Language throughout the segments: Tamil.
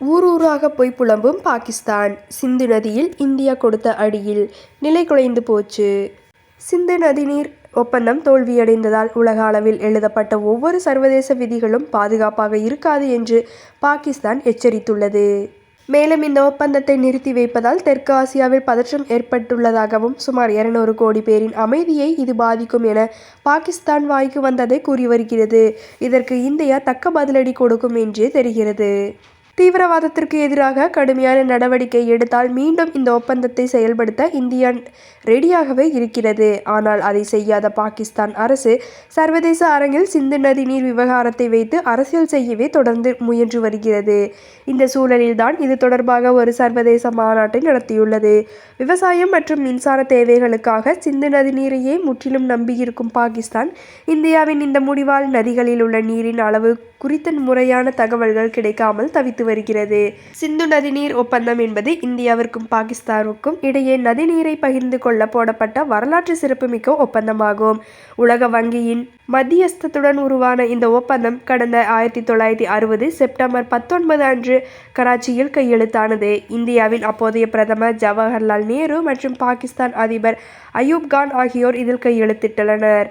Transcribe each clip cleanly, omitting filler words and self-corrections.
ஊரூராக போய் புலம்பும் பாகிஸ்தான். சிந்து நதியில் இந்தியா கொடுத்த அடியில் நிலை குலைந்து போச்சு. சிந்து நதிநீர் ஒப்பந்தம் தோல்வியடைந்ததால் உலக அளவில் எழுதப்பட்ட ஒவ்வொரு சர்வதேச விதிகளும் பாதுகாப்பாக இருக்காது என்று பாகிஸ்தான் எச்சரித்துள்ளது. மேலும் இந்த ஒப்பந்தத்தை நிறுத்தி வைப்பதால் தெற்கு ஆசியாவில் பதற்றம் ஏற்பட்டுள்ளதாகவும் சுமார் 200 கோடி பேரின் அமைதியை இது பாதிக்கும் என பாகிஸ்தான் வாய்க்கு வந்ததை கூறி வருகிறது. இதற்கு இந்தியா தக்க பதிலடி கொடுக்கும் என்றே தெரிகிறது. தீவிரவாதத்திற்கு எதிராக கடுமையான நடவடிக்கை எடுத்தால் மீண்டும் இந்த ஒப்பந்தத்தை செயல்படுத்த இந்தியா ரெடியாகவே இருக்கிறது. ஆனால் அதை செய்யாத பாகிஸ்தான் அரசு சர்வதேச அரங்கில் சிந்து நதி நீர் விவகாரத்தை வைத்து அரசியல் செய்யவே தொடர்ந்து முயன்று வருகிறது. இந்த சூழலில்தான் இது தொடர்பாக ஒரு சர்வதேச மாநாட்டை நடத்தியுள்ளது. விவசாயம் மற்றும் மின்சார தேவைகளுக்காக சிந்து நதி நீரையே முற்றிலும் நம்பியிருக்கும் பாகிஸ்தான் இந்தியாவின் இந்த முடிவால் நதிகளில் உள்ள நீரின் அளவு குறித்த முறையான தகவல்கள் கிடைக்காமல் தவித்து வருகிறது. சிந்து நதிநீர் ஒப்பந்தம் என்பது இந்தியாவிற்கும் பாகிஸ்தானுக்கும் இடையே நதிநீரை பகிர்ந்து கொள்ள போடப்பட்ட வரலாற்று சிறப்புமிக்க ஒப்பந்தமாகும். உலக வங்கியின் மத்தியஸ்தத்துடன் உருவான இந்த ஒப்பந்தம் கடந்த 1960 செப்டம்பர் 19 அன்று கராச்சியில் கையெழுத்தானது. இந்தியாவின் அப்போதைய பிரதமர் ஜவஹர்லால் நேரு மற்றும் பாகிஸ்தான் அதிபர் அயூப் கான் ஆகியோர் இதில் கையெழுத்திட்டுள்ளனர்.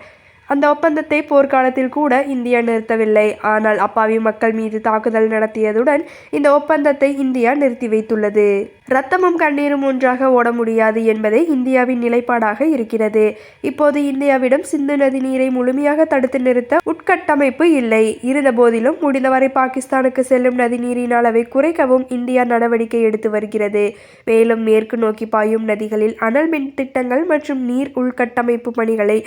அந்த ஒப்பந்தத்தை போர்க்காலத்தில் கூட இந்தியா நிறுத்தவில்லை. ஆனால் அப்பாவி மக்கள் மீது தாக்குதல் நடத்தியதுடன் இந்த ஒப்பந்தத்தை இந்தியா நிறுத்தி வைத்துள்ளது. இரத்தமும் கண்ணீரும் ஒன்றாக ஓட முடியாது என்பதே இந்தியாவின் நிலைப்பாடாக இருக்கிறது. இப்போது இந்தியாவிடம் சிந்து நதி நீரை முழுமையாக தடுத்து நிறுத்த உட்கட்டமைப்பு இல்லை. இருந்த போதிலும் முடிந்தவரை பாகிஸ்தானுக்கு செல்லும் நதி நீரின் அளவை குறைக்கவும் இந்தியா நடவடிக்கை எடுத்து வருகிறது. மேலும் மேற்கு நோக்கி பாயும் நதிகளில் அனல் மின் திட்டங்கள் மற்றும் நீர் உள்கட்டமைப்பு பணிகளை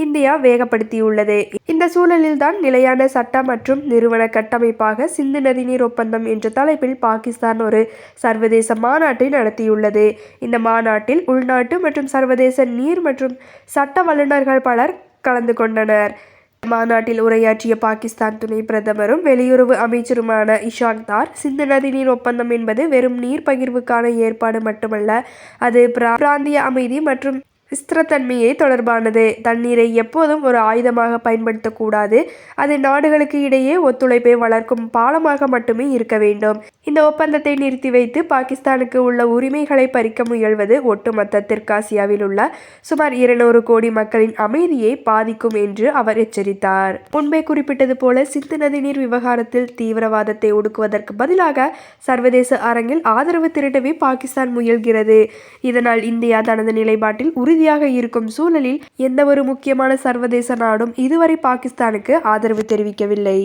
இந்தியா வேகப்படுத்தியுள்ளது. இந்த சூழலில்தான் நிலையான சட்ட மற்றும் நிறுவன கட்டமைப்பாக சிந்து நதிநீர் ஒப்பந்தம் என்ற தலைப்பில் பாகிஸ்தான் ஒரு சர்வதேச மாநாட்டை நடத்தியுள்ளது. இந்த மாநாட்டில் உள்நாட்டு மற்றும் சர்வதேச நீர் மற்றும் சட்ட வல்லுநர்கள் பலர் கலந்து கொண்டனர். மாநாட்டில் உரையாற்றிய பாகிஸ்தான் துணை பிரதமரும் வெளியுறவு அமைச்சருமான இஷாக் தார், சிந்து நதிநீர் ஒப்பந்தம் என்பது வெறும் நீர் பகிர்வுக்கான ஏற்பாடு மட்டுமல்ல, அது பிராந்திய அமைதி மற்றும் ஸ்திரத்தன்மையை தொடர்பானது. தண்ணீரை எப்போதும் ஒரு ஆயுதமாக பயன்படுத்தக்கூடாது. அது நாடுகளுக்கு இடையே ஒத்துழைப்பை வளர்க்கும் பாலமாக மட்டுமே இருக்க வேண்டும். இந்த ஒப்பந்தத்தை நிறுத்தி வைத்து பாகிஸ்தானுக்கு உள்ள உரிமைகளை பறிக்க முயல்வது ஒட்டுமொத்த தெற்காசியாவில் உள்ள சுமார் 200 கோடி மக்களின் அமைதியை பாதிக்கும் என்று அவர் எச்சரித்தார். முன்பே குறிப்பிட்டது போல சிந்து நதிநீர் விவகாரத்தில் தீவிரவாதத்தை ஒடுக்குவதற்கு பதிலாக சர்வதேச அரங்கில் ஆதரவு திரட்டவே பாகிஸ்தான் முயல்கிறது. இதனால் இந்தியா தனது நிலைப்பாட்டில் உறுதியாக இருக்கும் சூழலில் எந்தவொரு முக்கியமான சர்வதேச நாடும் இதுவரை பாகிஸ்தானுக்கு ஆதரவு தெரிவிக்கவில்லை.